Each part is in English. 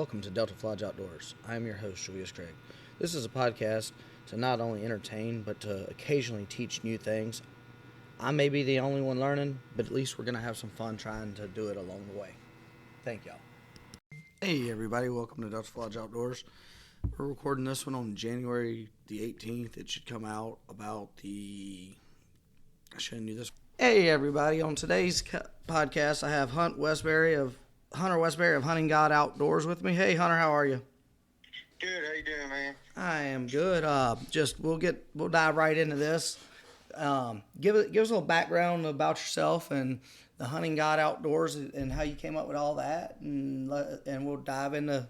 welcome to Delta Lodge Outdoors. I am your host, Julius. This is a podcast to not only entertain, but to occasionally teach new things. I may be the only one learning, but at least we're going to have some fun trying to do it along the way. Thank y'all. Hey everybody, welcome to Delta Lodge Outdoors. We're recording this one on January the 18th. It should come out about I should have knew this. Hey everybody, on today's podcast I have Hunter Wesberry of Hunting God Outdoors with me. Hey Hunter, how are you? Good. How you doing, man? I am good. We'll dive right into this. Give us a little background about yourself and the Hunting God Outdoors and how you came up with all that, and we'll dive into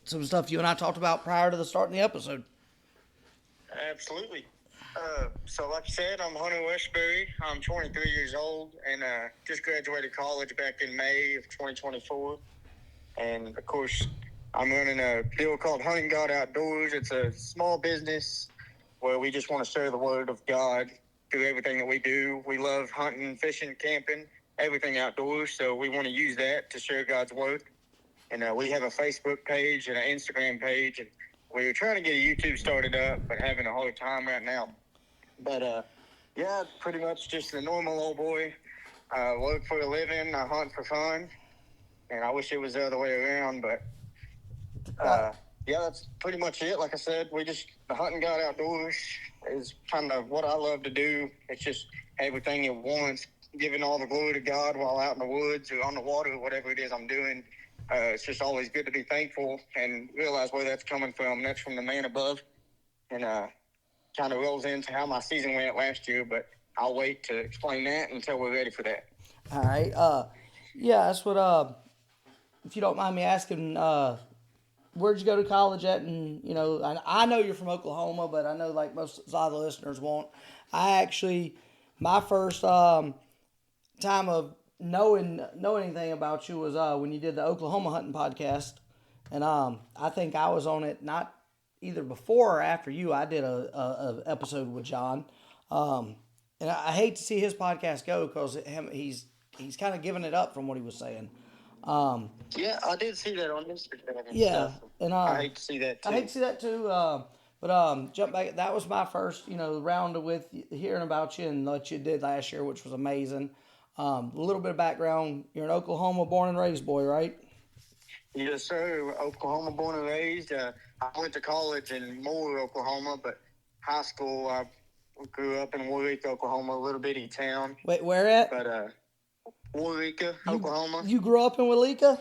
some stuff you and I talked about prior to the start of the episode. Absolutely. So like you said, I'm Hunter Wesberry. I'm 23 years old and just graduated college back in May of 2024. And of course, I'm running a deal called Hunting God Outdoors. It's a small business where we just want to share the word of God through everything that we do. We love hunting, fishing, camping, everything outdoors. So we want to use that to share God's word. And we have a Facebook page and an Instagram page. And we're trying to get a YouTube started up, but having a hard time right now. But, yeah, pretty much just a normal old boy. Work for a living, I hunt for fun. And I wish it was the other way around, but, yeah, that's pretty much it. Like I said, the Hunting God Outdoors is kind of what I love to do. It's just everything at once, giving all the glory to God while out in the woods or on the water or whatever it is I'm doing. It's just always good to be thankful and realize where that's coming from. That's from the man above. And, kind of rolls into how my season went last year, but I'll wait to explain that until we're ready for that. All right. Yeah, that's what, if you don't mind me asking, where'd you go to college at? And, I know you're from Oklahoma, but I know like a lot of the listeners won't. My first time of knowing anything about you was when you did the Oklahoma hunting podcast. And I think I was on it not either before or after you. I did a episode with John, and I hate to see his podcast go because he's kind of giving it up from what he was saying. Yeah, I did see that on Instagram. Yeah, stuff. and I hate to see that too. But jump back. That was my first round with hearing about you and what you did last year, which was amazing. A little bit of background: you're an Oklahoma born and raised boy, right? Yes, sir. Oklahoma born and raised. I went to college in Moore, Oklahoma, but high school I grew up in Warwick, Oklahoma, a little bitty town. Wait, where at? But Warwick, Oklahoma. You grew up in Waurika?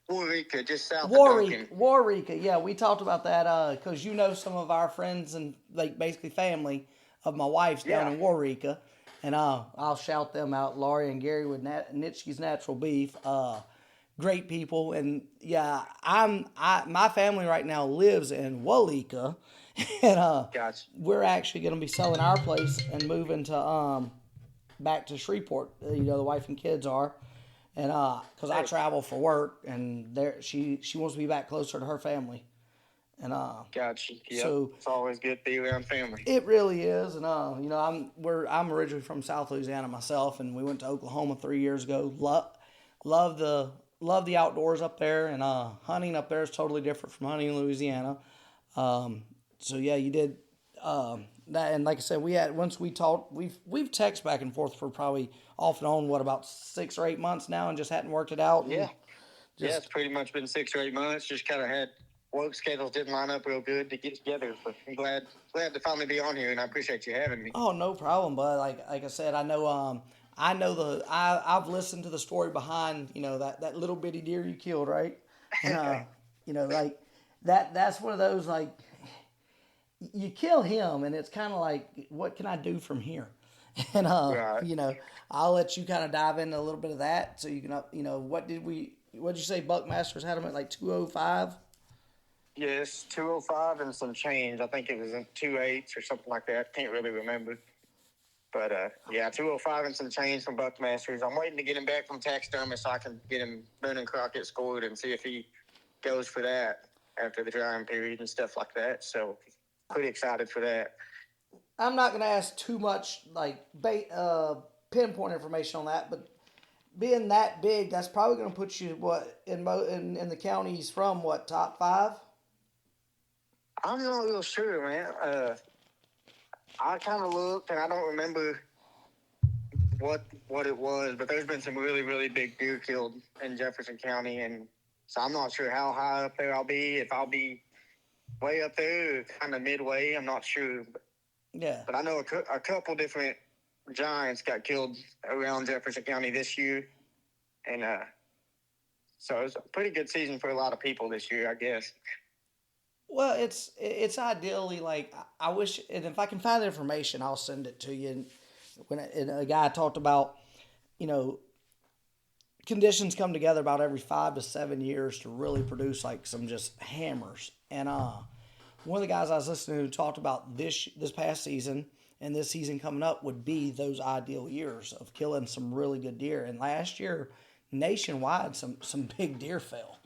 Warwick, just south of Duncan. Waurika, yeah, we talked about that because some of our friends and like basically family of my wife's down in Waurika, and I'll shout them out, Laurie and Gary with Nitschke's Natural Beef. Great people, and yeah, my family right now lives in Waurika, and Gotcha. We're actually going to be selling our place and moving to back to Shreveport. The wife and kids are, and because I travel for work, and she wants to be back closer to her family, and Gotcha. Yep. So it's always good to be around family. It really is, and I'm originally from South Louisiana myself, and we went to Oklahoma 3 years ago. Love the outdoors up there, and hunting up there is totally different from hunting in Louisiana. So yeah, you did that, and like I said, once we talked, we've texted back and forth for probably off and on about 6 or 8 months now, and just hadn't worked it out. Yeah, it's pretty much been 6 or 8 months. Just kind of had work schedules didn't line up real good to get together. But I'm glad to finally be on here, and I appreciate you having me. Oh, no problem, bud. Like I said, I know. I've listened to the story behind, that little bitty deer you killed, right? And, like that's one of those, like, you kill him and it's kind of like, what can I do from here? And, right. I'll let you kind of dive into a little bit of that. So you can, what did you say Buckmasters had them at like 205? Yes, 205 and some change. I think it was in 2.8 or something like that. Can't really remember. But, 205 and some change from Buckmasters. I'm waiting to get him back from taxidermist so I can get him Vernon Crockett scored and see if he goes for that after the drying period and stuff like that. So, pretty excited for that. I'm not going to ask too much, like, pinpoint information on that, but being that big, that's probably going to put you what in the counties from what top five? I'm not real sure, man. I kind of looked, and I don't remember what it was, but there's been some really really big deer killed in Jefferson County, and so I'm not sure how high up there I'll be. If I'll be way up there, or kind of midway, I'm not sure. Yeah. But I know a couple different giants got killed around Jefferson County this year, and so it was a pretty good season for a lot of people this year, I guess. Well, it's ideally like I wish, and if I can find the information, I'll send it to you. And and a guy talked about, you know, conditions come together about every 5 to 7 years to really produce like some just hammers. And one of the guys I was listening to talked about this past season and this season coming up would be those ideal years of killing some really good deer. And last year, nationwide, some big deer fell.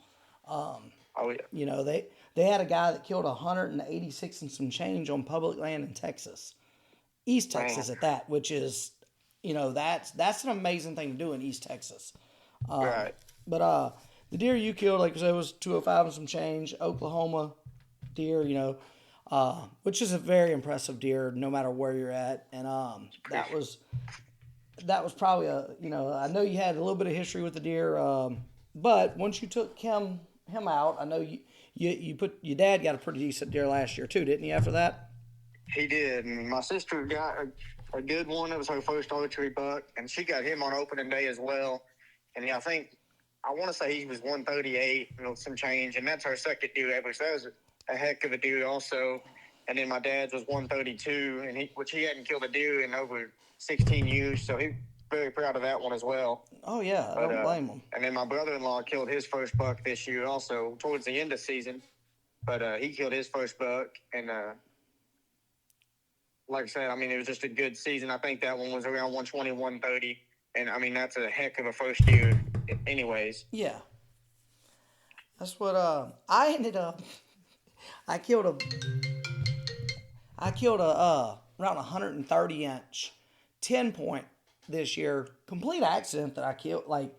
Oh yeah, You know, they had a guy that killed 186 and some change on public land in Texas, East man, Texas at that, which is, that's an amazing thing to do in East Texas. right. But the deer you killed, like I said, was 205 and some change. Oklahoma deer, which is a very impressive deer, no matter where you're at. And that was probably I know you had a little bit of history with the deer, but once you took him out, I know you put your dad got a pretty decent deer last year too, didn't he? After that, He did, and my sister got a good one. It was her first archery buck, and she got him on opening day as well. And yeah, I want to say he was 138, some change, and that's her second deer ever. So that was a heck of a deer, also. And then my dad's was 132, which he hadn't killed a deer in over 16 years, so he's very proud of that one as well. oh yeah, I But don't blame him. and then my brother-in-law killed his first buck this year, also towards the end of season. But he killed his first buck, and like I said, I mean, it was just a good season. I think that one was around 120, 130. And I mean, that's a heck of a first year, anyways. Yeah, that's what I ended up. I killed a around 130-inch 10 point this year. Complete accident that I killed. Like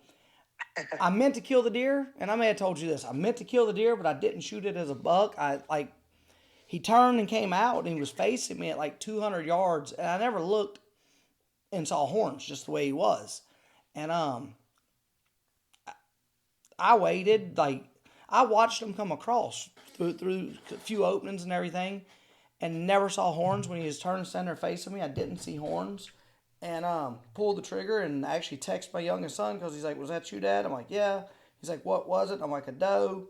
I meant to kill the deer, and I may have told you this. I meant to kill the deer, but I didn't shoot it as a buck. He turned and came out, and he was facing me at like 200 yards, and I never looked and saw horns just the way he was. And I waited, like I watched him come across through a few openings and everything, and never saw horns. When he was turning center facing me, I didn't see horns, and pulled the trigger and actually texted my youngest son because he's like, "Was that you, Dad?" I'm like, "Yeah." He's like, "What was it?" I'm like, "A doe."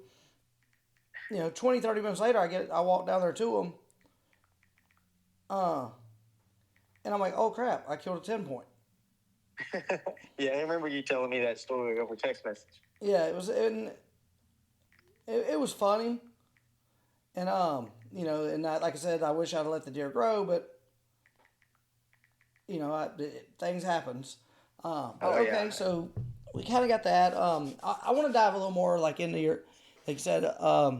20, 30 minutes later, I walk down there to him, and I'm like, "Oh crap! I killed a 10 point." Yeah, I remember you telling me that story over text message. Yeah, it was funny, and like I said, I wish I'd let the deer grow, but things happens. But Oh, okay, yeah. so we kind of got that. I want to dive a little more like into your, like you said,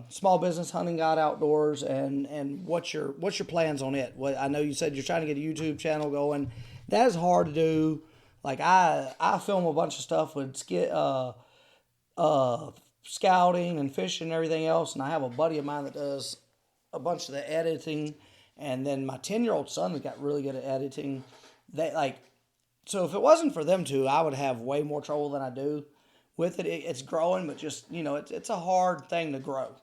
small business hunting guide outdoors, and what's your plans on it? What I know you said you're trying to get a YouTube channel going. That is hard to do. Like I film a bunch of stuff with scouting and fishing and everything else, and I have a buddy of mine that does a bunch of the editing, and then my 10-year-old son has got really good at editing. So if it wasn't for them two, I would have way more trouble than I do with it. It's growing, but just it's a hard thing to grow.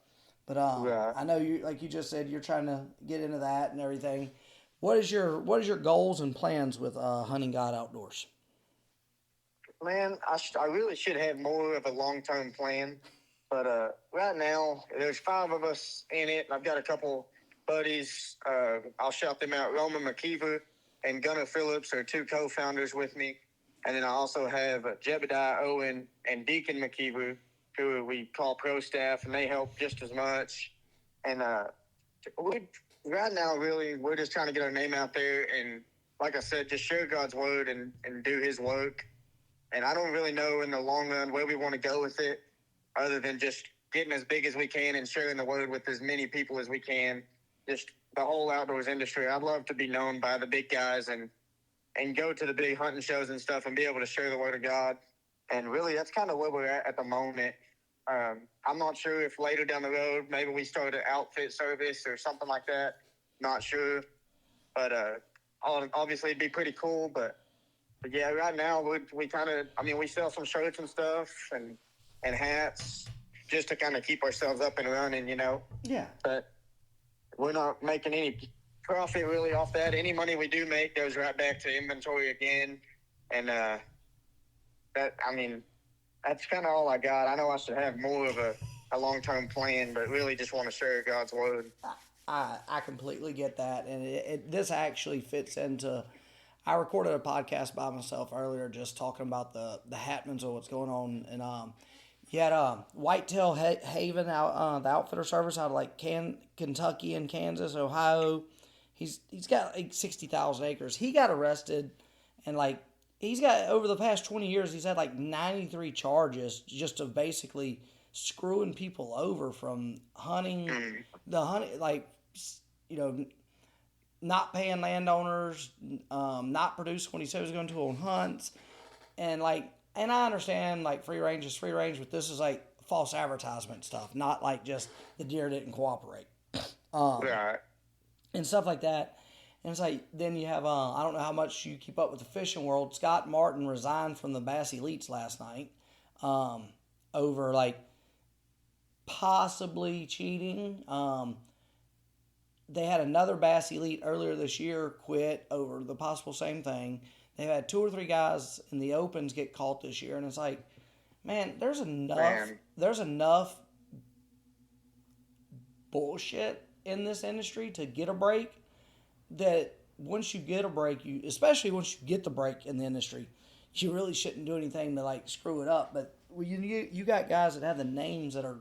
But Right. I know you, like you just said, you're trying to get into that and everything. What is your goals and plans with Hunting God Outdoors? Man, I really should have more of a long-term plan. But right now, there's 5 of us in it. I've got a couple buddies. I'll shout them out. Roman McKeever and Gunnar Phillips are 2 co-founders with me. And then I also have Jebediah Owen and Deacon McKeever, who we call pro staff, and they help just as much. And right now, really, we're just trying to get our name out there and, like I said, just share God's word and do his work. And I don't really know in the long run where we want to go with it, other than just getting as big as we can and sharing the word with as many people as we can. Just the whole outdoors industry. I'd love to be known by the big guys and go to the big hunting shows and stuff and be able to share the word of God. And really, that's kind of where we're at the moment. I'm not sure if later down the road, maybe we start an outfit service or something like that. Not sure. But obviously, it'd be pretty cool. But yeah, right now, we kind of, I mean, we sell some shirts and stuff and hats just to kind of keep ourselves up and running, you know? Yeah. But we're not making any profit really off that. Any money we do make goes right back to inventory again. And I mean, that's kind of all I got. I know I should have more of a long-term plan, but really just want to share God's word. I completely get that, and this actually fits into. I recorded a podcast by myself earlier, just talking about the happenings of what's going on, and you had Whitetail Haven out, the outfitter service out of like Kentucky and Kansas, Ohio. He's got like 60,000 acres. He got arrested, and like he's got over the past 20 years, he's had like 93 charges just of basically screwing people over from hunting, like, you know, not paying landowners, not producing what he said he was going to on hunts, and like, and I understand like free range is free range, but this is like false advertisement stuff, not like just the deer didn't cooperate, Right. and stuff like that. And it's like then you have I don't know how much you keep up with the fishing world. Scott Martin resigned from the Bass Elites last night over like possibly cheating. They had another Bass Elite earlier this year quit over the possible same thing. They've had 2 or 3 guys in the opens get caught this year, and it's like, man, there's enough bullshit in this industry to get a break. That once you get a break, especially once you get the break in the industry, you really shouldn't do anything to like screw it up. But you got guys that have the names that are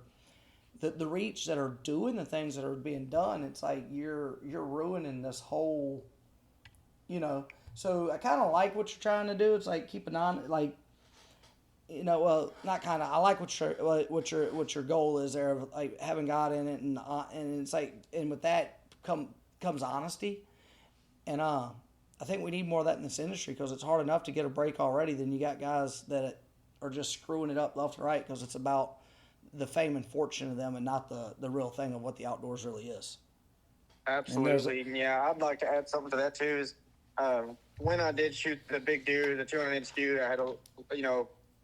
the reach that are doing the things that are being done. It's like you're ruining this whole, you know. So I kind of like what you're trying to do. It's like keep an eye, like, you know, well, not kind of. I like what your goal is there, of like having God in it, and it's like, and with that comes honesty, and I think we need more of that in this industry because it's hard enough to get a break already. Then you got guys that are just screwing it up left and right because it's about the fame and fortune of them and not the real thing of what the outdoors really is. Absolutely. Yeah, I'd like to add something to that too. Is when I did shoot the big deer, the 200-inch deer, I had a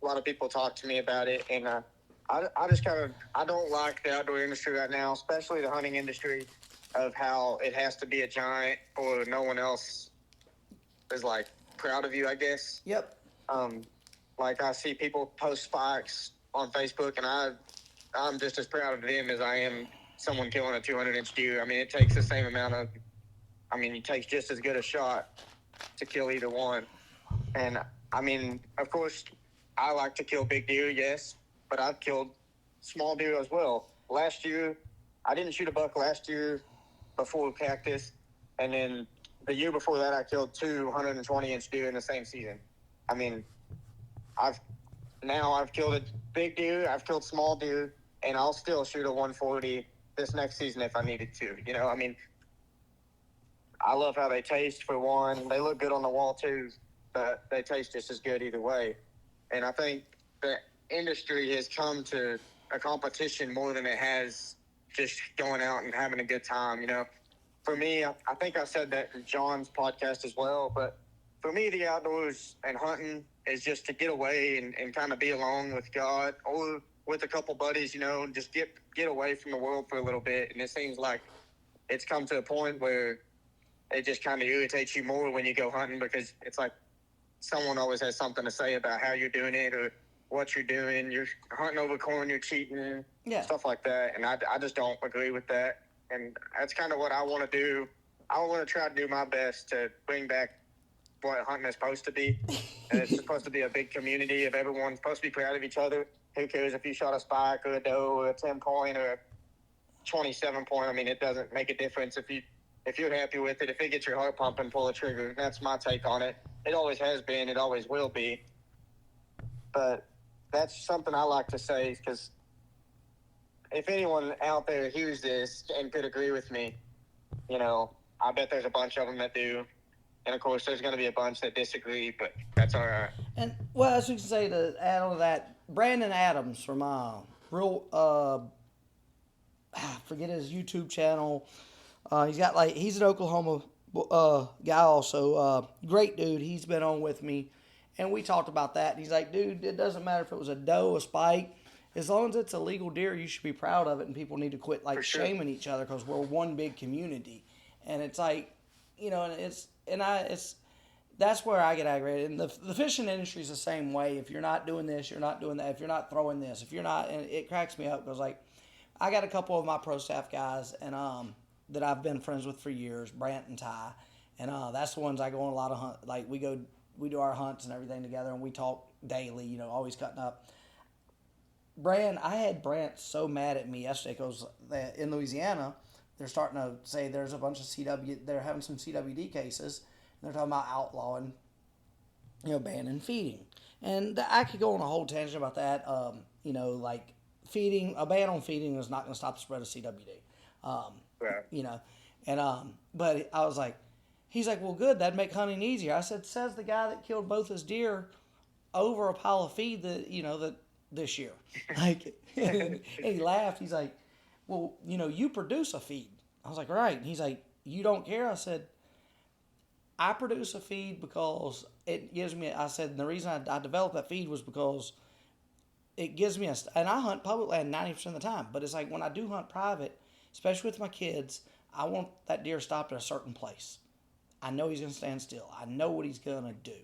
lot of people talk to me about it, and I just I don't like the outdoor industry right now, especially the hunting industry, of how it has to be a giant or no one else is like proud of you, I guess. Yep. Like I see people post spikes on Facebook, and I'm just as proud of them as I am someone killing a 200-inch deer. I mean, it takes the same amount of, it takes just as good a shot to kill either one. And I mean, of course, I like to kill big deer, yes, but I've killed small deer as well. Last year, I didn't shoot a buck last year before Cactus, and then the year before that, I killed 2 120-inch deer in the same season. I mean, I've killed a big deer, I've killed small deer, and I'll still shoot a 140 this next season if I needed to. You know, I mean, I love how they taste for one. They look good on the wall too, but they taste just as good either way. And I think the industry has come to a competition more than it has just going out and having a good time. You know, for me, I think I said that in John's podcast as well, but for me, the outdoors and hunting is just to get away and kind of be alone with God or with a couple buddies, you know, just get away from the world for a little bit. And it seems like it's come to a point where it just kind of irritates you more when you go hunting because it's like someone always has something to say about how you're doing it or what you're doing. You're hunting over corn, you're cheating, stuff like that. And I just don't agree with that. And that's kind of what I want to do. I want to try to do my best to bring back what hunting is supposed to be. And it's supposed to be a big community of everyone supposed to be proud of each other. Who cares if you shot a spike or a doe or a 10-point or a 27-point? I mean, it doesn't make a difference if you're happy with it. If it gets your heart pumping, pull the trigger. That's my take on it. It always has been. It always will be. But that's something I like to say because if anyone out there hears this and could agree with me, you know, I bet there's a bunch of them that do. And of course, there's going to be a bunch that disagree, but that's all right. And well, as we can say to add on to that, Brandon Adams from real I forget his YouTube channel. He's an Oklahoma guy also. Great dude. He's been on with me, and we talked about that. And he's like, dude, it doesn't matter if it was a doe, a spike, as long as it's a legal deer, you should be proud of it, and people need to quit For sure. shaming each other because we're one big community. And it's like, that's where I get aggravated. And the fishing industry is the same way. If you're not doing this, you're not doing that. If you're not throwing this, if you're not, and it cracks me up because I got a couple of my pro staff guys and that I've been friends with for years, Brant and Ty, and that's the ones I go on a lot of hunt. Like we do our hunts and everything together, and we talk daily. Always cutting up. I had Brant so mad at me yesterday because in Louisiana they're starting to say there's a bunch of they're having some CWD cases. And they're talking about outlawing, banning feeding, and I could go on a whole tangent about that. Like feeding, a ban on feeding is not going to stop the spread of CWD. Right. But I was like, he's like, well, good, that'd make hunting easier. I said, says the guy that killed both his deer over a pile of feed that this year. And he laughed. He's like, well, you produce a feed. I was like, right. And he's like, you don't care? I said, I produce a feed because it gives me, I said, and the reason I developed that feed was because it gives me and I hunt public land 90% of the time, but it's like when I do hunt private, especially with my kids, I want that deer stopped at a certain place. I know he's going to stand still. I know what he's going to do.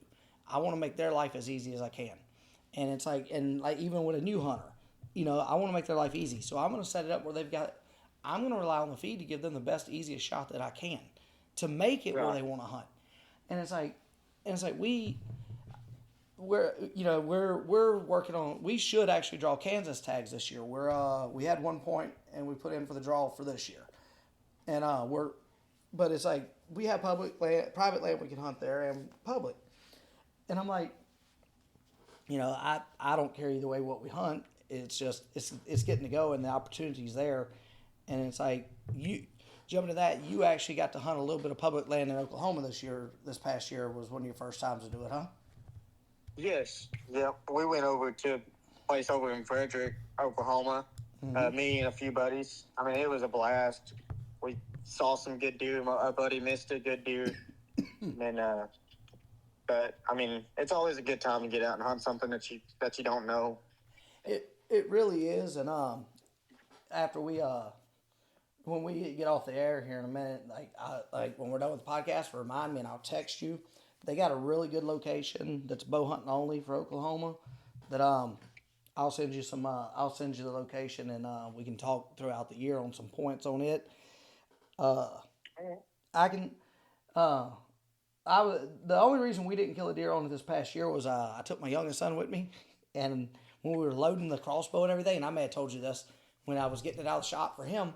I want to make their life as easy as I can. And it's like, even with a new hunter, I want to make their life easy. So I'm going to set it up where I'm going to rely on the feed to give them the best, easiest shot that I can to make it where they want to hunt. And it's like we're working on. We should actually draw Kansas tags this year. We had 1 point and we put in for the draw for this year, and but it's like we have public land, private land we can hunt there, and public. And I'm like, I don't care either way what we hunt. It's just it's getting to go and the opportunity's there, and it's like jumping to that, you actually got to hunt a little bit of public land in Oklahoma this past year was one of your first times to do it, huh? Yes. Yep. We went over to a place over in Frederick, Oklahoma. Me and a few buddies. I mean, it was a blast. We saw some good deer. My buddy missed a good deer. But I mean, it's always a good time to get out and hunt something that you don't know. It really is. And after when we get off the air here in a minute, when we're done with the podcast, remind me and I'll text you. They got a really good location that's bow hunting only for Oklahoma. That I'll send you I'll send you the location and we can talk throughout the year on some points on it. I can. The only reason we didn't kill a deer on it this past year was I took my youngest son with me, and when we were loading the crossbow and everything, and I may have told you this when I was getting it out of the shop for him.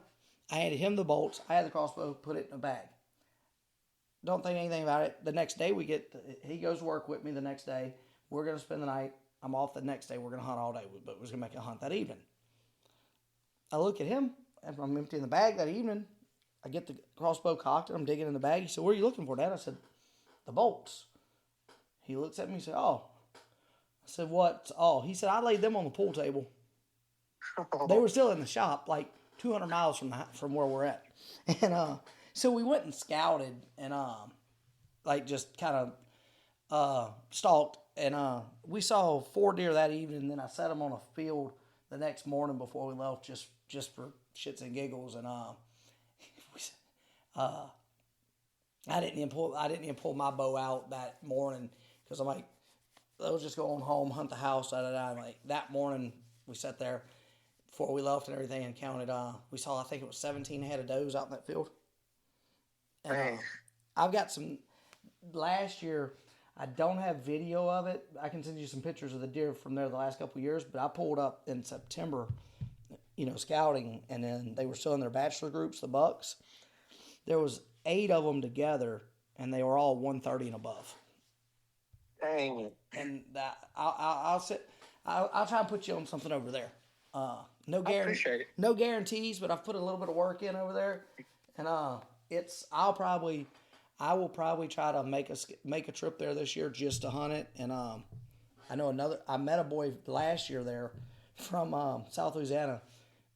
I handed him the bolts. I had the crossbow, put it in a bag. Don't think anything about it. The next day he goes to work with me the next day. We're going to spend the night. I'm off the next day. We're going to hunt all day, but we're going to make a hunt that evening. I look at him, and I'm emptying the bag that evening. I get the crossbow cocked, and I'm digging in the bag. He said, what are you looking for, Dad? I said, the bolts. He looks at me and said, oh. I said, what? Oh, he said, I laid them on the pool table. They were still in the shop, 200 miles from where we're at. And so we went and scouted and just kind of stalked. And we saw 4 deer that evening. And then I set them on a field the next morning before we left just for shits and giggles. And I didn't even pull my bow out that morning because I'm like, I was just going home, hunt the house. That morning we sat there before we left and everything and counted. We saw, I think it was 17 head of does out in that field. And I've got some last year. I don't have video of it. I can send you some pictures of the deer from there the last couple of years. But I pulled up in September, scouting, and then they were still in their bachelor groups, the bucks. There was 8 of them together, and they were all 130 and above. Dang. And I'll try and put you on something over there. No guarantees, but I've put a little bit of work in over there, and I I will probably try to make a trip there this year just to hunt it. And I know I met a boy last year there from South Louisiana.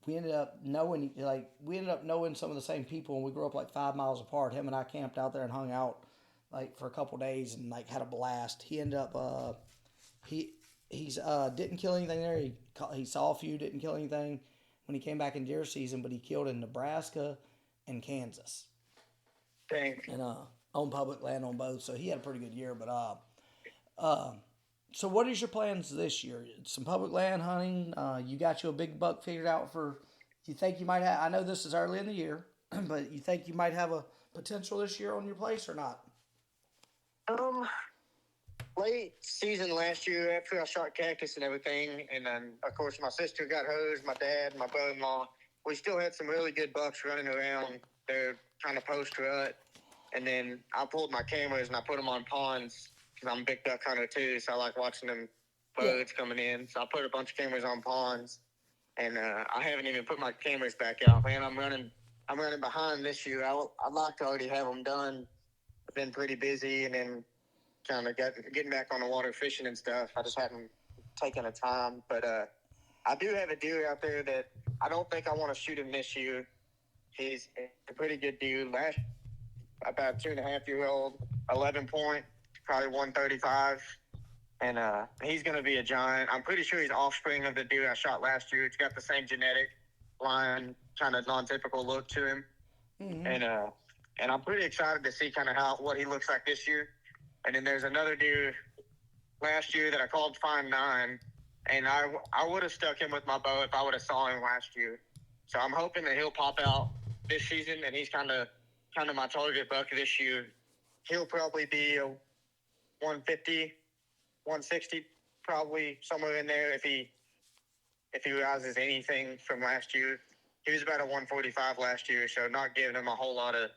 We ended up knowing some of the same people, and we grew up like 5 miles apart. Him and I camped out there and hung out like for a couple days and like had a blast. He ended up he's didn't kill anything there. He saw a few, didn't kill anything when he came back in deer season, but he killed in Nebraska and Kansas. Dang. And on public land on both, so he had a pretty good year. But so what is your plans this year? Some public land hunting. You got you a big buck figured out for. You think you might have? I know this is early in the year, but you think you might have a potential this year on your place or not? Late season last year after I shot cactus and everything, and then of course my sister got hers, my dad, my brother-in-law. We still had some really good bucks running around. They're kind of post rut, and then I pulled my cameras and I put them on ponds because I'm a big duck hunter too, so I like watching them birds coming in. So I put a bunch of cameras on ponds, and I haven't even put my cameras back out. Man, I'm running behind this year. I'd like to already have them done. I've been pretty busy, and then kind of getting back on the water fishing and stuff. I just haven't taken the time, but I do have a deer out there that I don't think I want to shoot him this year. He's a pretty good deer. About 2.5-year-old, 11 point, probably 135, and he's going to be a giant. I'm pretty sure he's offspring of the deer I shot last year. It's got the same genetic line, kind of non-typical look to him, and I'm pretty excited to see kind of what he looks like this year. And then there's another deer last year that I called Fine 9, and I would have stuck him with my bow if I would have saw him last year. So I'm hoping that he'll pop out this season, and he's kind of my target buck this year. He'll probably be a 150, 160, probably somewhere in there if he rises anything from last year. He was about a 145 last year, so not giving him a whole lot of,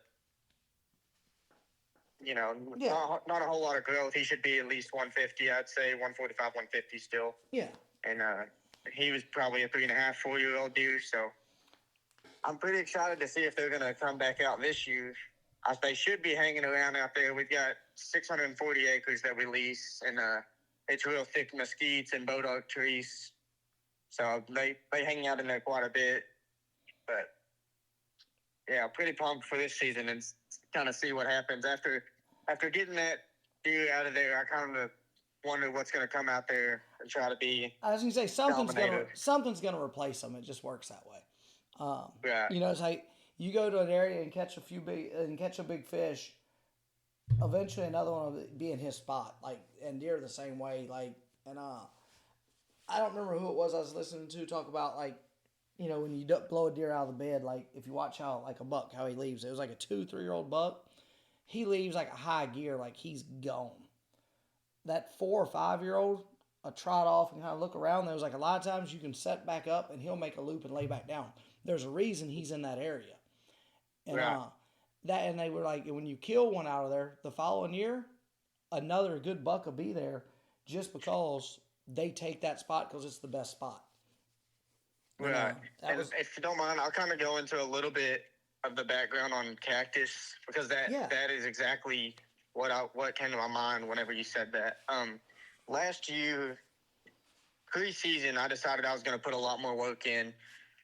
not a whole lot of growth. He should be at least 150, I'd say 145, 150 still. Yeah. And he was probably a 3.5, 4-year-old deer, so I'm pretty excited to see if they're going to come back out this year. They should be hanging around out there. We've got 640 acres that we lease, and it's real thick mesquites and boat oak trees. So they hang out in there quite a bit. But, yeah, pretty pumped for this season and kind of see what happens. After getting that deer out of there, I kind of wonder what's going to come out there and try to be. I was going to say something's gonna replace them. It just works that way. Right. It's like you go to an area and catch a big fish. Eventually, another one will be in his spot. And deer the same way. I don't remember who it was I was listening to talk about when you blow a deer out of the bed. If you watch how a buck how he leaves, it was like a 2-3-year-old buck. He leaves like a high gear, like he's gone. That 4 or 5-year-old, a trot off and kind of look around. There's a lot of times you can set back up and he'll make a loop and lay back down. There's a reason he's in that area. And and they were like, when you kill one out of there, the following year, another good buck will be there just because they take that spot because it's the best spot. Right. If you don't mind, I'll kind of go into a little bit of the background on cactus because that is exactly what came to my mind whenever you said that. Last year, pre-season, I decided I was going to put a lot more work in.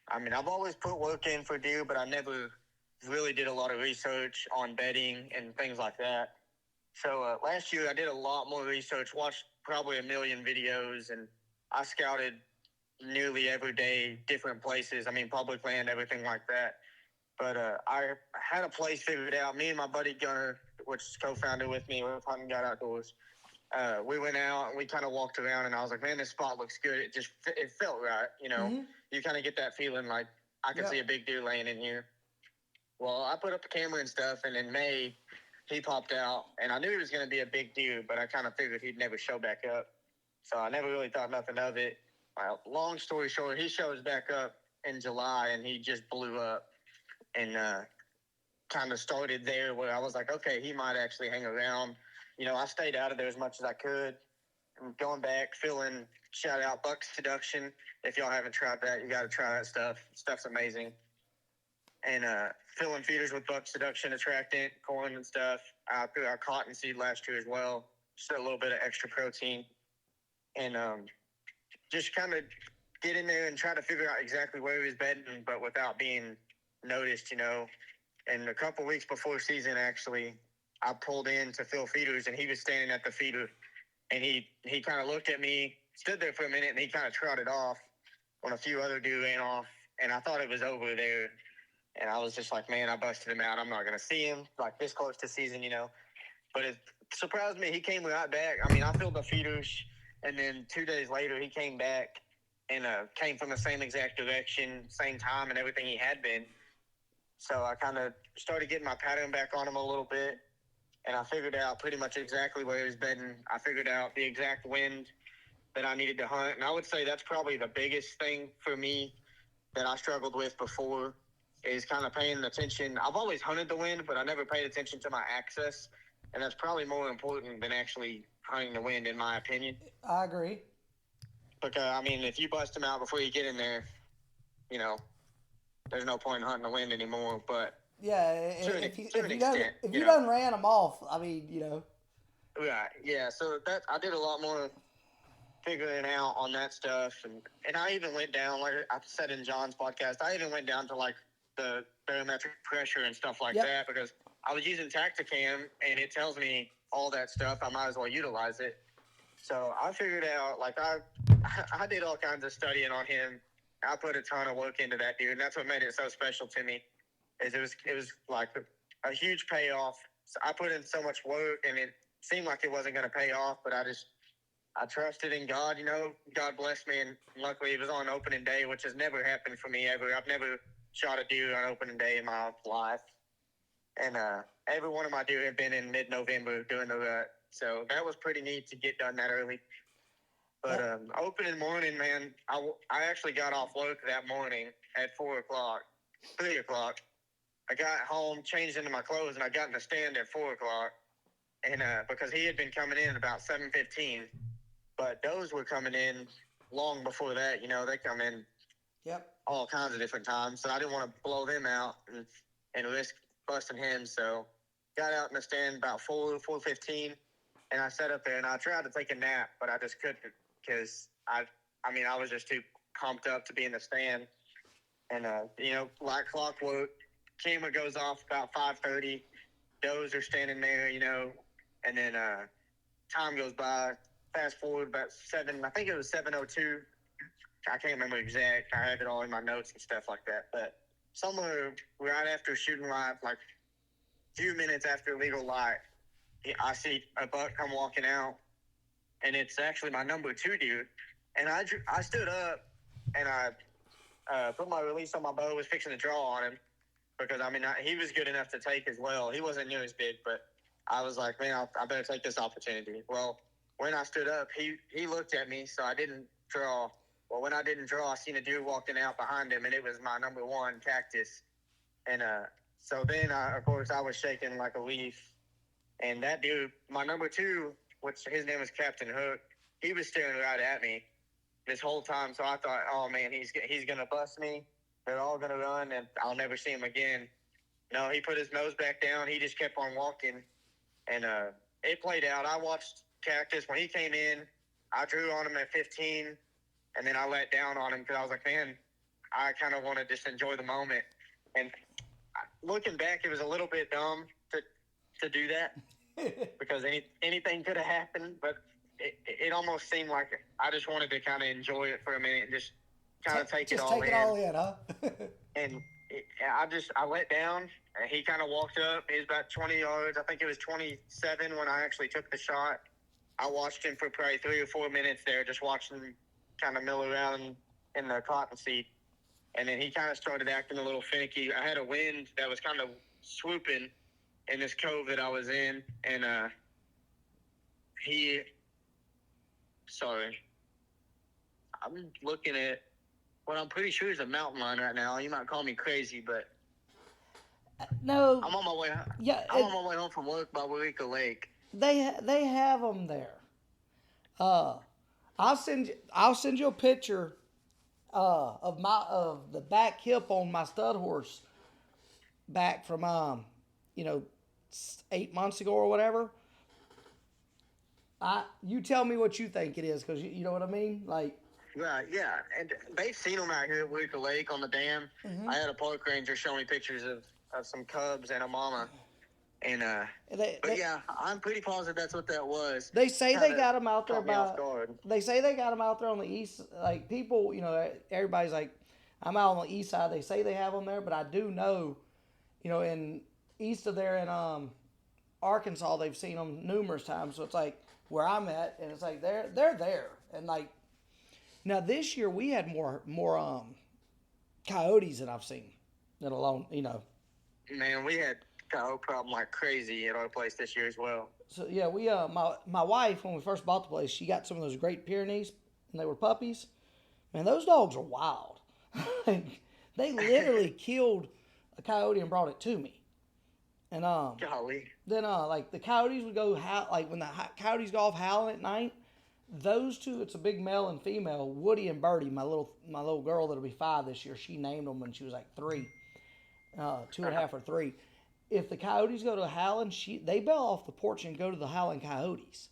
I mean, I've always put work in for deer, but I never really did a lot of research on bedding and things like that. So last year, I did a lot more research, watched probably 1 million videos, and I scouted nearly every day, different places. I mean, public land, everything like that. But I had a place figured out. Me and my buddy Gunner, which is co-founder with me, with Hunting Guide Outdoors, we went out and we kind of walked around, and I was like, man, this spot looks good. It felt right, You kind of get that feeling like I can see a big deer laying in here. Well, I put up the camera and stuff, and in May, he popped out, and I knew he was going to be a big deer, but I kind of figured he'd never show back up. So I never really thought nothing of it. Long story short, he shows back up in July, and he just blew up. And kind of started there where I was like, okay, he might actually hang around. I stayed out of there as much as I could. I'm going back, shout out Buck Seduction. If y'all haven't tried that, you got to try that stuff. Stuff's amazing. and filling feeders with buck seduction attractant, corn and stuff. I threw out cottonseed last year as well, just a little bit of extra protein, and just kind of get in there and try to figure out exactly where he was bedding, but without being noticed, And a couple weeks before season, actually, I pulled in to fill feeders, and he was standing at the feeder, and he kind of looked at me, stood there for a minute, and he kind of trotted off when a few other deer ran off, and I thought it was over there. And I was just like, man, I busted him out. I'm not going to see him like this close to season, But it surprised me. He came right back. I mean, I filled the feeders, and then 2 days later, he came back and came from the same exact direction, same time, and everything he had been. So I kind of started getting my pattern back on him a little bit, and I figured out pretty much exactly where he was bedding. I figured out the exact wind that I needed to hunt, and I would say that's probably the biggest thing for me that I struggled with before is kind of paying attention. I've always hunted the wind, but I never paid attention to my access, and that's probably more important than actually hunting the wind, in my opinion. I agree. Because, I mean, if you bust them out before you get in there, there's no point in hunting the wind anymore. But Yeah, if you done ran them off, I mean. Right, yeah. So that I did a lot more figuring out on that stuff, and I even went down, like I said in John's podcast, I even went down to like the barometric pressure and stuff like that, because I was using Tacticam, and it tells me all that stuff. I might as well utilize it. So I figured out, like I did all kinds of studying on him. I put a ton of work into that dude, and that's what made it so special to me. Is it was like a huge payoff. So I put in so much work, and it seemed like it wasn't going to pay off, but I trusted in God, God blessed me, and luckily it was on opening day, which has never happened for me ever. I've never shot a deer on opening day in my life. And every one of my deer have been in mid-November during the rut. So that was pretty neat to get done that early. But opening morning, man, I actually got off work that morning at 4 o'clock, 3 o'clock. I got home, changed into my clothes, and I got in the stand at 4 o'clock. And because he had been coming in about 7:15. But those were coming in long before that. They come in all kinds of different times. So I didn't want to blow them out and risk busting him. So got out in the stand about 4:15, and I sat up there, and I tried to take a nap, but I just couldn't because I was just too pumped up to be in the stand. And, like clockwork, camera goes off about 5:30. Does are standing there, and then time goes by. Fast forward about 7, I think it was 7:02. I can't remember exact. I have it all in my notes and stuff like that. But somewhere right after shooting live, like a few minutes after legal light, I see a buck come walking out, and it's actually my number 2 deer. And I stood up, and I put my release on my bow, was fixing to draw on him because, he was good enough to take as well. He wasn't near as big, but I was like, man, I better take this opportunity. Well, when I stood up, he looked at me, so I didn't draw. Well, when I didn't draw, I seen a deer walking out behind him, and it was my number 1 cactus. And so then, of course, I was shaking like a leaf. And that dude, my number 2, which his name was Captain Hook, he was staring right at me this whole time. So I thought, oh, man, he's going to bust me. They're all going to run, and I'll never see him again. No, he put his nose back down. He just kept on walking. And it played out. I watched Cactus when he came in. I drew on him at 15, and then I let down on him because I was like, man, I kind of want to just enjoy the moment. And looking back, it was a little bit dumb to do that because anything could have happened, but it almost seemed like I just wanted to kind of enjoy it for a minute and just kind of take it all in, huh? And I let down, and he kind of walked up. He was about 20 yards. I think it was 27 when I actually took the shot. I watched him for probably 3 or 4 minutes there, just watching him kind of mill around in the cottonseed. And then he kind of started acting a little finicky. I had a wind that was kind of swooping in this cove that I was in. And I'm looking at what I'm pretty sure is a mountain lion right now. You might call me crazy, but no. I'm on my way. Yeah, I'm on my way home from work by Waurika Lake. They have them there. I'll send you a picture of the back hip on my stud horse. back from you know, 8 months ago or whatever. You tell me what you think it is, because you know what I mean, like. Right, yeah, and they've seen them out here at Weaker Lake on the dam. I had a park ranger show me pictures of some cubs and a mama, and but yeah, I'm pretty positive that's what that was. They say they got them out there Caught me off guard. They say they got them out there on the east. Like people, everybody's like, I'm out on the east side. They say they have them there, but I do know, in east of there in Arkansas, they've seen them numerous times. So it's like where I'm at, and it's like they're there, and like now this year we had more coyotes than I've seen. Let alone, Man, we had coyote problem like crazy at our place this year as well. So yeah, we my wife, when we first bought the place, she got some of those Great Pyrenees, and they were puppies. Man, those dogs are wild. They literally killed a coyote and brought it to me. And Golly. then like the coyotes would go like when the coyotes go off howling at night. Those two, it's a big male and female, Woody and Birdie, my little girl that'll be 5 this year. She named them when she was like 3, 2.5 or 3. If the coyotes go to howling, they bail off the porch and go to the howling coyotes.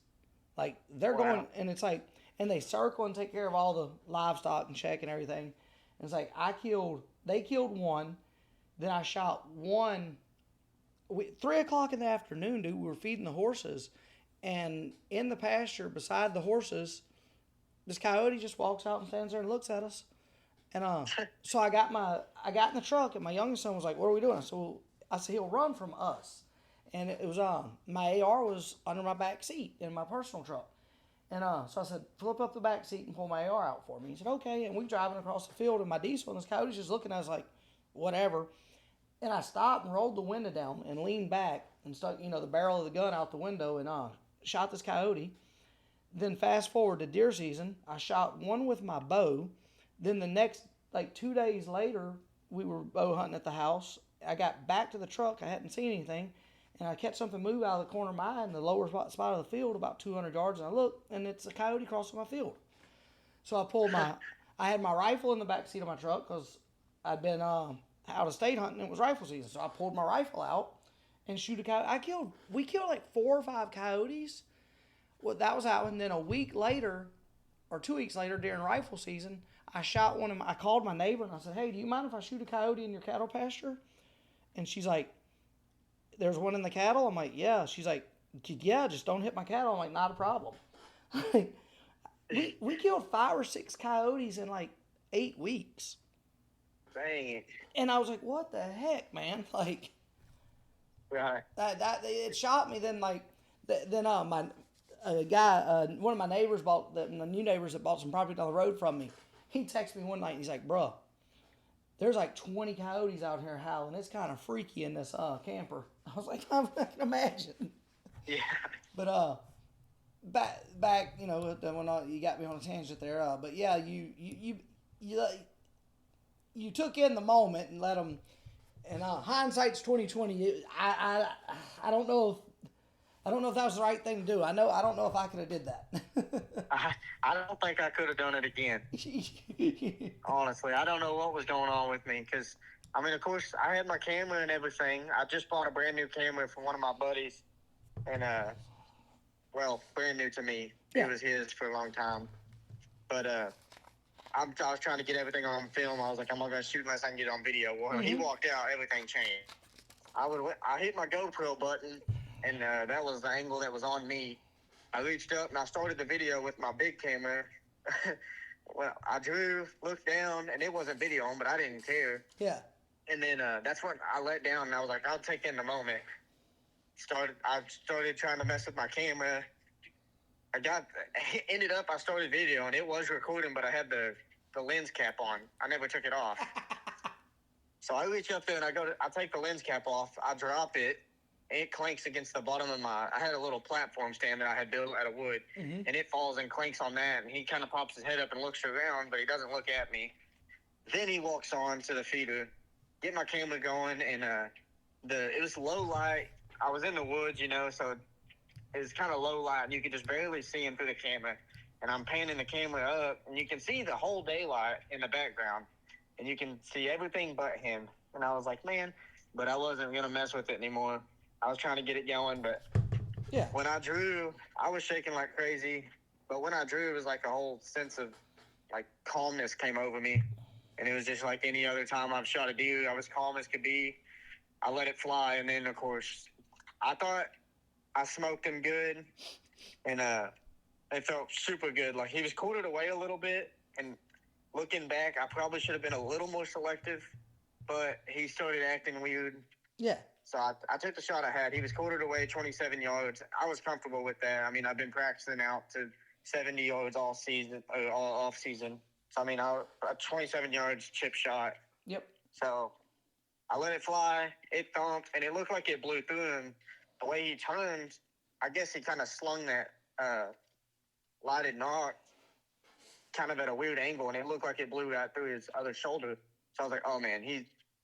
Like they're going, and it's like, and they circle and take care of all the livestock and check and everything. And it's like they killed one, then I shot one. 3 o'clock in the afternoon, dude. We were feeding the horses, and in the pasture beside the horses, this coyote just walks out and stands there and looks at us. And so I got in the truck, and my youngest son was like, "What are we doing?" I said, he'll run from us. And it was my AR was under my back seat in my personal truck. And so I said, flip up the back seat and pull my AR out for me. He said, okay. And we driving across the field in my diesel, and this coyote's just looking at us like, whatever. And I stopped and rolled the window down and leaned back and stuck, the barrel of the gun out the window and shot this coyote. Then fast forward to deer season, I shot one with my bow. Then the next, like 2 days later, we were bow hunting at the house. I got back to the truck. I hadn't seen anything. And I catch something move out of the corner of my eye in the lower spot of the field, about 200 yards. And I look, and it's a coyote crossing my field. So I had my rifle in the back seat of my truck because I'd been out of state hunting. It was rifle season. So I pulled my rifle out and shoot a coyote. We killed like 4 or 5 coyotes. Well, that was out. And then a week later, or 2 weeks later during rifle season, I shot one of I called my neighbor and I said, hey, do you mind if I shoot a coyote in your cattle pasture? And she's like, there's one in the cattle? I'm like, yeah. She's like, yeah, just don't hit my cattle. I'm like, not a problem. we killed 5 or 6 coyotes in like 8 weeks. Dang it. And I was like, what the heck, man? Like, right. That it shot me. Then my guy, one of my neighbors the new neighbors that bought some property down the road from me, he texted me one night and he's like, bruh, there's like 20 coyotes out here howling. It's kind of freaky in this camper. I was like, I can imagine. Yeah. But back, when you got me on a tangent there. But yeah, you took in the moment and let them. And hindsight's 2020. I don't know if that was the right thing to do. I don't know if I could have did that. I don't think I could have done it again. Honestly, I don't know what was going on with me because, of course, I had my camera and everything. I just bought a brand new camera from one of my buddies, and brand new to me. Yeah. It was his for a long time, but I was trying to get everything on film. I was like, I'm not gonna shoot unless I can get it on video. Well, He walked out, everything changed. I hit my GoPro button, and that was the angle that was on me. I reached up and I started the video with my big camera. Well, I looked down, and it wasn't video on, but I didn't care. Yeah. And then that's when I let down, and I was like, I'll take in the moment. I started trying to mess with my camera. I started video, and it was recording, but I had the lens cap on. I never took it off. So I reach up there, and I take the lens cap off. I drop it. It clanks against the bottom of I had a little platform stand that I had built out of wood, and it falls and clanks on that, and he kind of pops his head up and looks around, but he doesn't look at me. Then he walks on to the feeder, get my camera going, and it was low light. I was in the woods, so it was kind of low light, and you could just barely see him through the camera, and I'm panning the camera up, and you can see the whole daylight in the background, and you can see everything but him, and I was like, man, but I wasn't gonna mess with it anymore. I was trying to get it going, but Yeah. when I drew, I was shaking like crazy. But when I drew, it was like a whole sense of like calmness came over me, and it was just like any other time I've shot a deer. I was calm as could be. I let it fly, and then of course, I thought I smoked him good, and it felt super good. Like he was quartered away a little bit, and looking back, I probably should have been a little more selective, but he started acting weird. Yeah. So I took the shot I had. He was quartered away 27 yards. I was comfortable with that. I mean, I've been practicing out to 70 yards all season, or all off season. So I mean, a 27 yards chip shot. Yep. So I let it fly. It thumped, and it looked like it blew through him. The way he turned, I guess he kind of slung that lighted knock kind of at a weird angle, and it looked like it blew right through his other shoulder. So I was like, oh, man,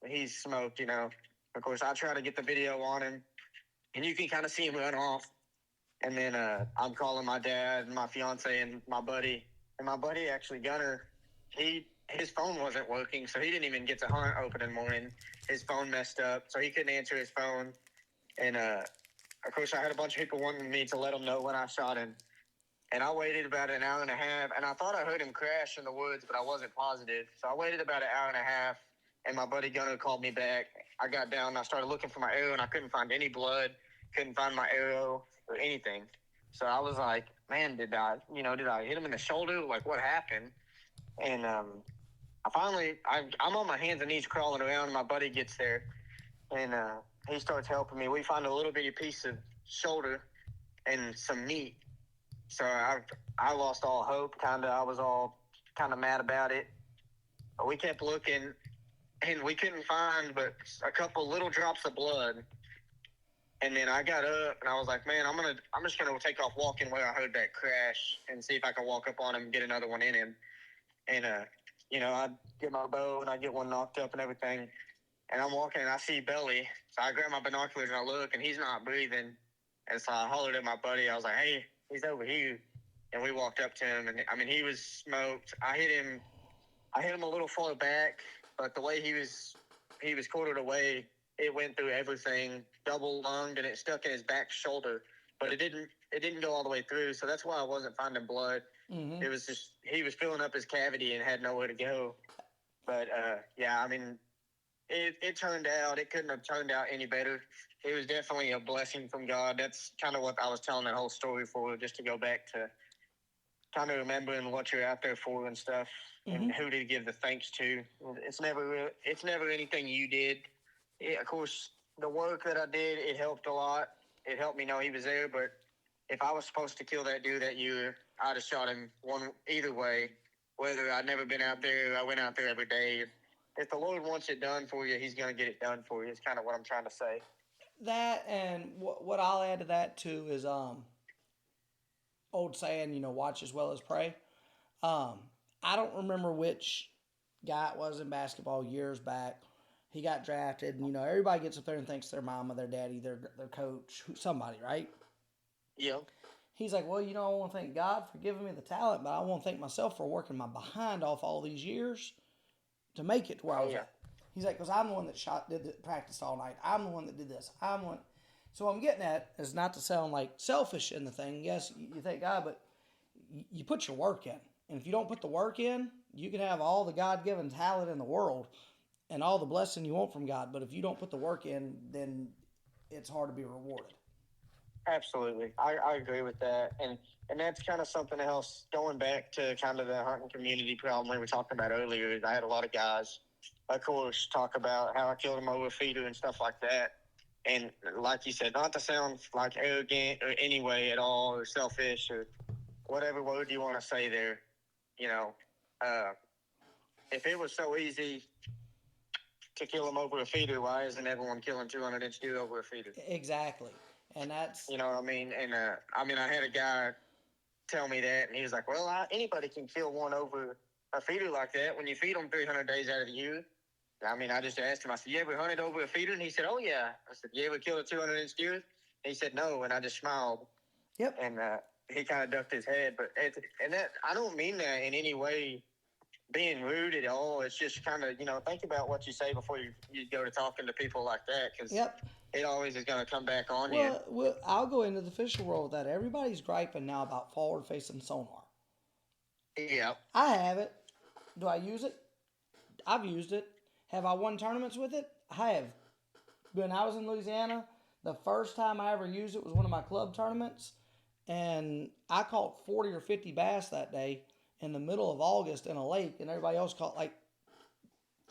he's smoked, you know. Of course, I try to get the video on him, and you can kind of see him run off. And then I'm calling my dad and my fiance and my buddy. And my buddy, actually, Gunner, his phone wasn't working, so he didn't even get to hunt opening morning. His phone messed up, so he couldn't answer his phone. And, of course, I had a bunch of people wanting me to let him know when I shot him. And I waited about an hour and a half, and I thought I heard him crash in the woods, but I wasn't positive. So I waited about an hour and a half, and my buddy Gunner called me back. I got down, and I started looking for my arrow, and I couldn't find any blood, couldn't find my arrow or anything. So I was like, man, did I hit him in the shoulder? Like, what happened? And I'm on my hands and knees crawling around, and my buddy gets there, and he starts helping me. We find a little bitty piece of shoulder and some meat. So I lost all hope, kind of. I was all kind of mad about it. But we kept looking, and we couldn't find but a couple little drops of blood. And then I got up, and I was like, man, I'm just gonna take off walking where I heard that crash and see if I can walk up on him and get another one in him. And I get my bow and I get one knocked up and everything. And I'm walking and I see belly, so I grab my binoculars and I look, and he's not breathing. And so I hollered at my buddy. I was like, hey, he's over here. And we walked up to him, and I mean, he was smoked. I hit him a little far back, but the way he was quartered away, it went through everything, double lunged, and it stuck in his back shoulder. But it didn't go all the way through, so that's why I wasn't finding blood. Mm-hmm. It was just he was filling up his cavity and had nowhere to go. But yeah, I mean, it turned out. It couldn't have turned out any better. It was definitely a blessing from God. That's kind of what I was telling that whole story for, just to go back to kind of remembering what you're out there for and stuff, mm-hmm. and who to give the thanks to. It's never anything you did. Of course, the work that I did, it helped a lot. It helped me know he was there. But if I was supposed to kill that dude that year, I'd have shot him either way. Whether I'd never been out there, I went out there every day. If the Lord wants it done for you, he's going to get it done for you. It's kind of what I'm trying to say. That, and what I'll add to that too is old saying, watch as well as pray. I don't remember which guy it was in basketball years back. He got drafted, and everybody gets up there and thanks their mama, their daddy, their coach, somebody, right? Yeah. He's like, well, I want to thank God for giving me the talent, but I want to thank myself for working my behind off all these years to make it to where I was at. He's like, because I'm the one that practiced all night. I'm the one that did this. So what I'm getting at is not to sound like selfish in the thing. Yes, you thank God, but you put your work in. And if you don't put the work in, you can have all the God-given talent in the world and all the blessing you want from God. But if you don't put the work in, then it's hard to be rewarded. Absolutely. I agree with that. And that's kind of something else, going back to kind of the hunting community problem we were talking about earlier. I had a lot of guys, of course, talk about how I killed them over a feeder and stuff like that. And like you said, not to sound like arrogant or any way at all, or selfish, or whatever word you want to say there, if it was so easy to kill them over a feeder, why isn't everyone killing 200-inch deer over a feeder? Exactly. And that's... You know what I mean? And, I had a guy tell me that, and he was like, well, anybody can kill one over a feeder like that when you feed them 300 days out of the year. I just asked him, I said, you ever hunted over a feeder? And he said, oh, yeah. I said, you ever killed a 200-inch deer? And he said, no, and I just smiled. Yep. And he kind of ducked his head. But I don't mean that in any way being rude at all. It's just kind of, think about what you say before you go to talking to people like that, because Yep. it always is going to come back on you. Well, I'll go into the fishing world with that. Everybody's griping now about forward facing sonar. Yeah. I have it. Do I use it? I've used it. Have I won tournaments with it? I have. When I was in Louisiana, the first time I ever used it was one of my club tournaments, and I caught 40 or 50 bass that day in the middle of August in a lake, and everybody else caught like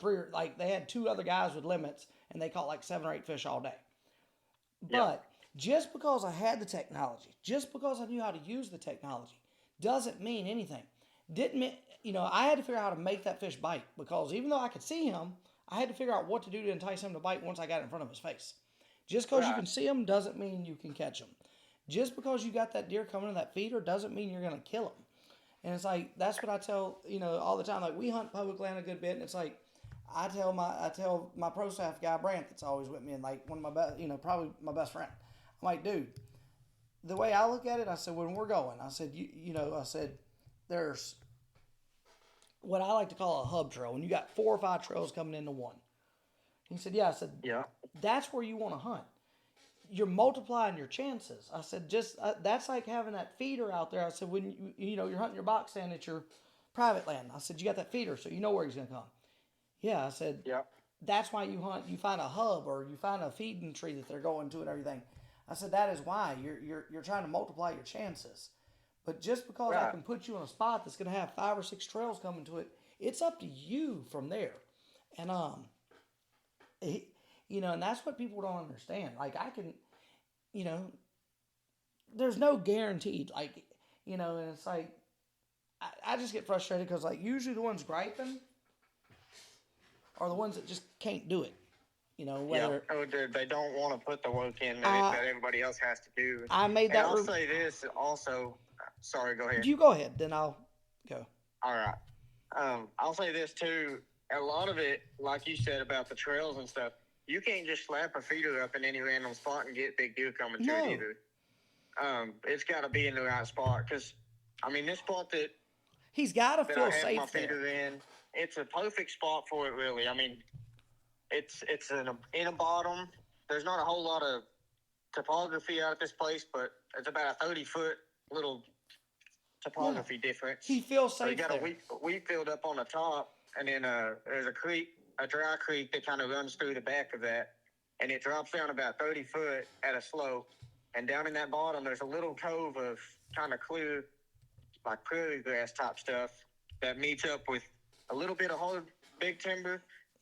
they had two other guys with limits, and they caught like 7 or 8 fish all day. But just because I had the technology, just because I knew how to use the technology, doesn't mean anything. Didn't mean, I had to figure out how to make that fish bite, because even though I could see him, I had to figure out what to do to entice him to bite once I got in front of his face. Just because you can see him doesn't mean you can catch him. Just because you got that deer coming to that feeder doesn't mean you're going to kill him. And it's like, that's what I tell, all the time. Like, we hunt public land a good bit, and it's like, I tell my pro staff guy, Brant, that's always with me, and like one of my best, probably my best friend. I'm like, dude, the way I look at it, I said, when we're going, I said, I said, there's what I like to call a hub trail. When you got 4 or 5 trails coming into one. He said, yeah. I said, Yeah. That's where you want to hunt. You're multiplying your chances. I said, that's like having that feeder out there. I said, when you're hunting your box stand at your private land. I said, you got that feeder, so you know where he's going to come. Yeah, I said, that's why you hunt. You find a hub or you find a feeding tree that they're going to and everything. I said, that is why you're trying to multiply your chances. But just because I can put you in a spot that's going to have 5 or 6 trails coming to it, it's up to you from there. And and that's what people don't understand. Like, I can, there's no guaranteed. Like, and it's like I just get frustrated because like usually the ones griping are the ones that just can't do it. Whether they don't want to put the work in that everybody else has to do. I made that. And I'll say this also. Sorry, go ahead. You go ahead, then I'll go. All right. I'll say this too. A lot of it, like you said about the trails and stuff, you can't just slap a feeder up in any random spot and get big deer coming to it either. It's got to be in the right spot because, this spot that he's got to feel I have safe my feeder there. in, it's a perfect spot for it, really. It's in a bottom. There's not a whole lot of topography out at this place, but it's about a 30-foot little topography difference. He feels safe. So you got a wheat field up on the top, and then there's a creek, a dry creek that kind of runs through the back of that, and it drops down about 30 foot at a slope. And down in that bottom, there's a little cove of kind of clear, like prairie grass type stuff that meets up with a little bit of hard big timber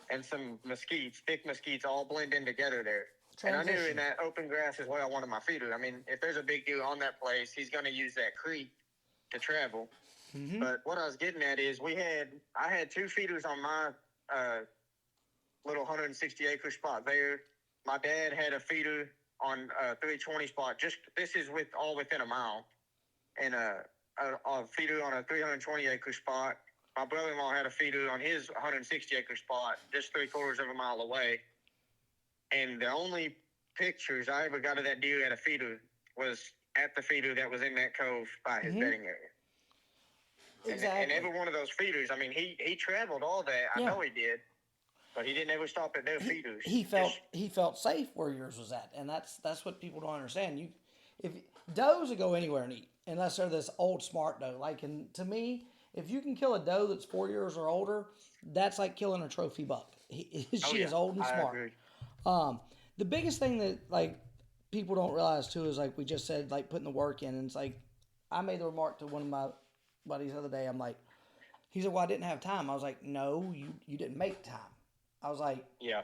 and some mesquites, thick mesquites, all blend in together there. Transition. And I knew in that open grass is where I wanted my feeder. If there's a big deer on that place, he's going to use that creek to travel. Mm-hmm. But what I was getting at is I had 2 feeders on my little 160-acre spot there. My dad had a feeder on a 320 spot. This is all within a mile, and a feeder on a 320-acre spot. My brother-in-law had a feeder on his 160-acre spot, just 3/4 of a mile away. And the only pictures I ever got of that deer at a feeder was at the feeder that was in that cove by his bedding area. Exactly. And every one of those feeders, he traveled all that. I know he did, but he didn't ever stop at their feeders. He felt safe where yours was at, and that's what people don't understand. If does will go anywhere and eat, unless they're this old smart doe. And to me, if you can kill a doe that's 4 years or older, that's like killing a trophy buck. She is old and smart. I agree. The biggest thing that people don't realize too is we just said putting the work in, and it's I made the remark to one of my buddies the other day. I'm like, he said, "Well, I didn't have time." I was like, "No, you didn't make time." I was like, "Yeah."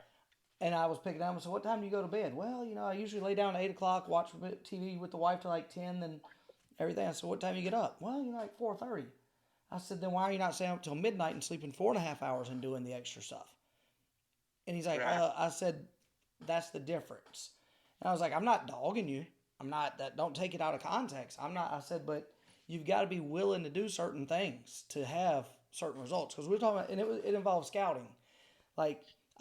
And I was picking up. I said, "What time do you go to bed?" "Well, I usually lay down at 8 o'clock, watch TV with the wife till 10, then everything." I said, "What time do you get up?" "Well, 4:30. I said, "Then why are you not staying up till midnight and sleeping 4.5 hours and doing the extra stuff?" And he's like, I said, "That's the difference." And I was like, "I'm not dogging you. I'm not that. Don't take it out of context. I'm not." I said, "But you've got to be willing to do certain things to have certain results." Because we're talking about, and it involves scouting.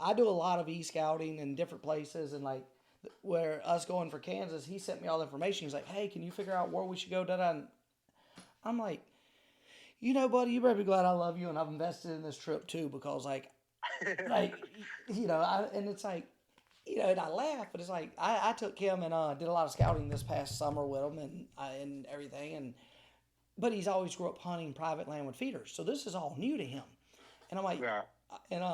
I do a lot of e-scouting in different places, and where us going for Kansas, he sent me all the information. He's like, "Hey, can you figure out where we should go?" And I'm like, Buddy, you better be glad I love you, and I've invested in this trip too because, like, and it's like, and I laugh, but it's like I took him and did a lot of scouting this past summer with him and everything, but he's always grew up hunting private land with feeders, so this is all new to him, and I'm like, Yeah. and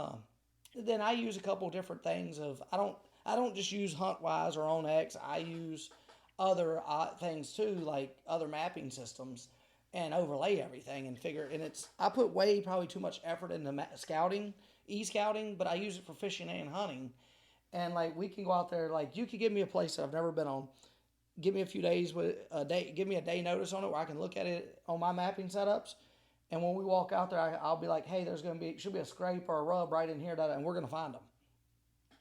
then I use a couple different things of I don't just use HuntWise or OnX. I use other things too, like other mapping systems, and overlay everything and figure. And I put way probably too much effort into scouting, e-scouting, but I use it for fishing and hunting. And like we can go out there, like you could give me a place that I've never been on. Give me a few days with a day. Give me a day notice on it where I can look at it on my mapping setups. And when we walk out there, I'll be like, hey, should be a scrape or a rub right in here, and we're gonna find them.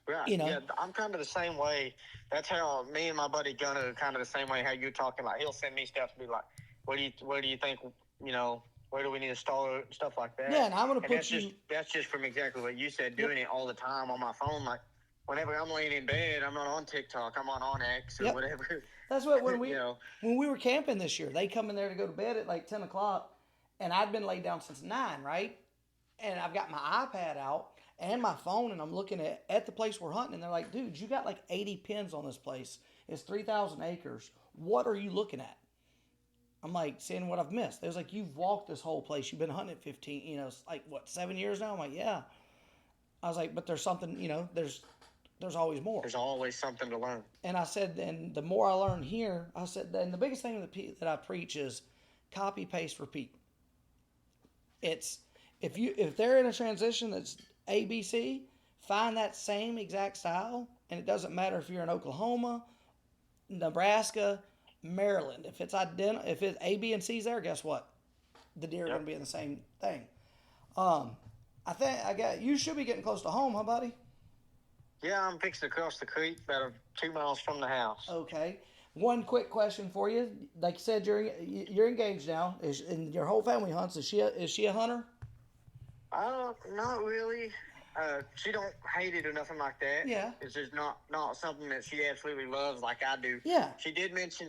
Right. Yeah, I'm kind of the same way. That's how me and my buddy Gunner are kind of the same way. How you're talking, like he'll send me stuff to be like, where do you think, where do we need to start, stuff like that. Yeah, and I'm gonna put that's just from exactly what you said, doing it all the time on my phone. Like whenever I'm laying in bed, I'm not on TikTok, I'm on X or whatever. That's what when we were camping this year, they come in there to go to bed at like 10 o'clock, and I'd been laid down since 9, right? And I've got my iPad out and my phone, and I'm looking at the place we're hunting, and they're like, dude, you got like 80 pins on this place. It's 3,000 acres. What are you looking at? I'm like, seeing what I've missed. They was like, you've walked this whole place. You've been hunting 15, it's like, what, 7 years now? I'm like, yeah. I was like, but there's something, there's always more. There's always something to learn. And I said, and the more I learn here, I said, and the biggest thing that I preach is copy, paste, repeat. It's, if they're in a transition that's ABC, find that same exact style, and it doesn't matter if you're in Oklahoma, Nebraska, Maryland. If it's A, B, and C's there, guess what? The deer are going to be in the same thing. You should be getting close to home, huh, buddy? Yeah, I'm fixing to cross the creek about 2 miles from the house. Okay. One quick question for you. Like you said, you're engaged now. And your whole family hunts. Is she a hunter? Not really. She don't hate it or nothing like that. Yeah. It's just not something that she absolutely loves like I do. Yeah. She did mention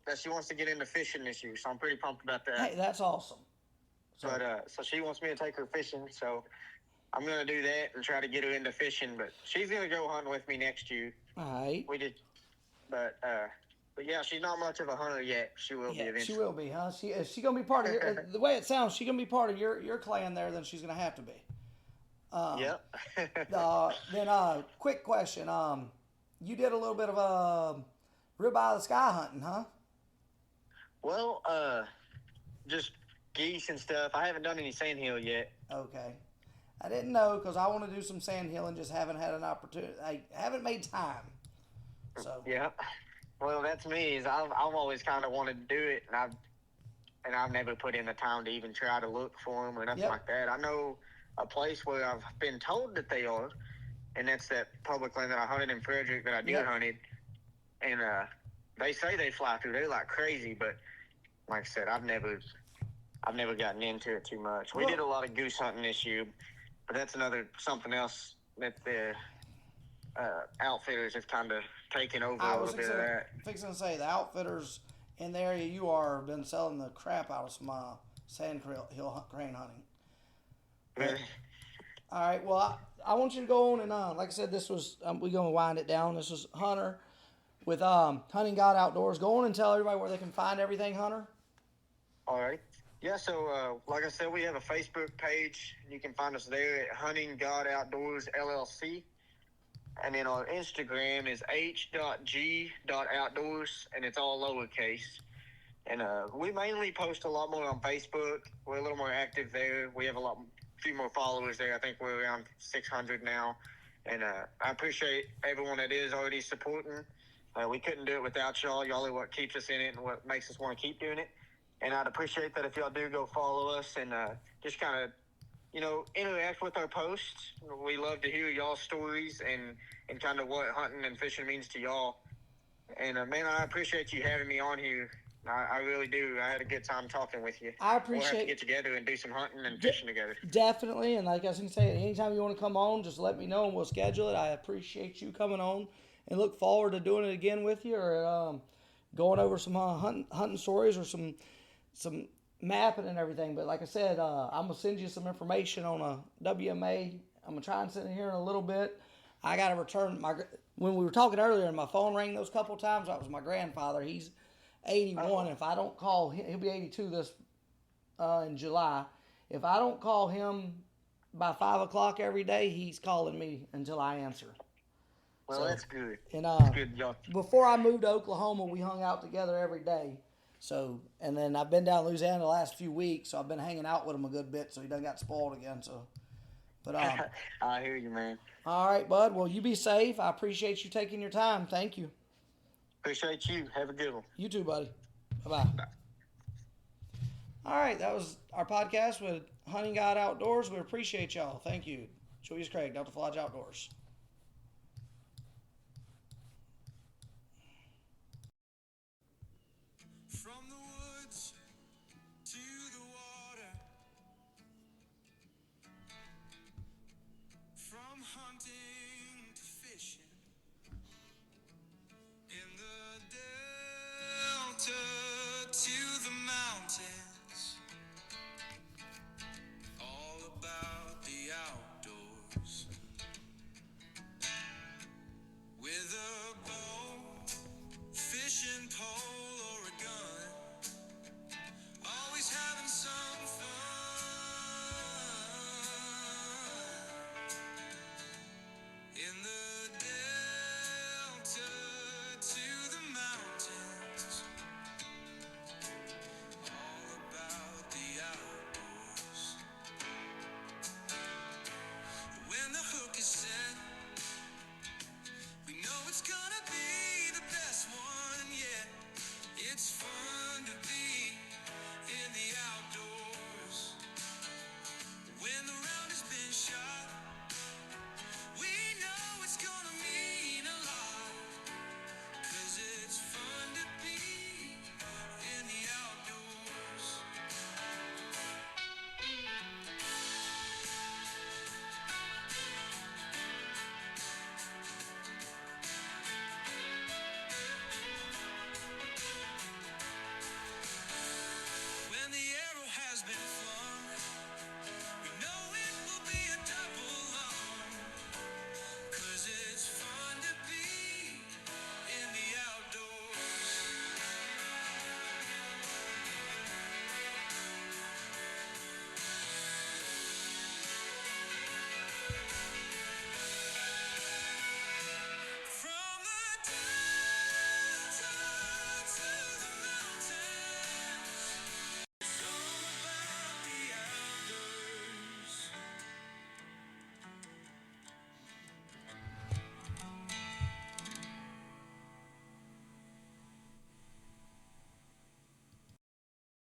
that she wants to get into fishing this year, so I'm pretty pumped about that. Hey, that's awesome. So she wants me to take her fishing, so I'm gonna do that and try to get her into fishing. But she's gonna go hunting with me next year. All right. But yeah, she's not much of a hunter yet. She will be eventually. She will be, huh? Is she gonna be part of your? The way it sounds, she's gonna be part of your clan there. Then she's gonna have to be. Yep. Then quick question. You did a little bit of ribeye of the sky hunting, huh? Well, just geese and stuff. I haven't done any sandhill yet. Okay. I didn't know because I want to do some sandhill and just haven't had an opportunity. I haven't made time. So. Yeah. Well, that's me. I've always kind of wanted to do it, and I've never put in the time to even try to look for them or nothing like that. I know a place where I've been told that they are, and that's that public land that I hunted in Frederick that I deer hunted, and they say they fly through there like crazy, but like I said, I've never gotten into it too much. We did a lot of goose hunting this year, but that's something else that the outfitters have kind of taken over a little bit of that. Fixing to say, the outfitters in the area you are have been selling the crap out of some sandhill crane hunting. Really? All right, well, I want you to go on and, like I said, this was, we're going to wind it down. This was Hunter with Hunting God Outdoors. Go on and tell everybody where they can find everything, Hunter. All right. Yeah, so like I said, we have a Facebook page. You can find us there at Hunting God Outdoors LLC. And then our Instagram is h.g.outdoors, and it's all lowercase. And we mainly post a lot more on Facebook. We're a little more active there. We have few more followers there. I think we're around 600 now. And I appreciate everyone that is already supporting. We couldn't do it without y'all. Y'all are what keeps us in it and what makes us want to keep doing it. And I'd appreciate that if y'all do go follow us and just kind of, interact with our posts. We love to hear y'all's stories and kind of what hunting and fishing means to y'all. And, man, I appreciate you having me on here. I really do. I had a good time talking with you. I appreciate We'll have to get together and do some hunting and fishing together. Definitely. And like I was going to say, anytime you want to come on, just let me know and we'll schedule it. I appreciate you coming on and look forward to doing it again with you or going over some hunting stories or some mapping and everything. But like I said, I'm gonna send you some information on a WMA. I'm gonna try and send it here in a little bit. I gotta return my. When we were talking earlier, and my phone rang those couple times. That was my grandfather. He's 81. If I don't call him, he'll be 82 this in July. If I don't call him by 5 o'clock every day, he's calling me until I answer. Well, So, that's good. And That's good, y'all. before I moved to Oklahoma, we hung out together every day. So, and then I've been down in Louisiana the last few weeks, so I've been hanging out with him a good bit. So he done got spoiled again. So, but I hear you, man. all right, bud. Well, you be safe. I appreciate you taking your time. Thank you. Appreciate you. Have a good one. You too, buddy. Bye bye. All right, that was our podcast with Hunting God Outdoors. We appreciate y'all. Thank you. Julius Craig, Delta Lodge Outdoors. From the woods to the water, from hunting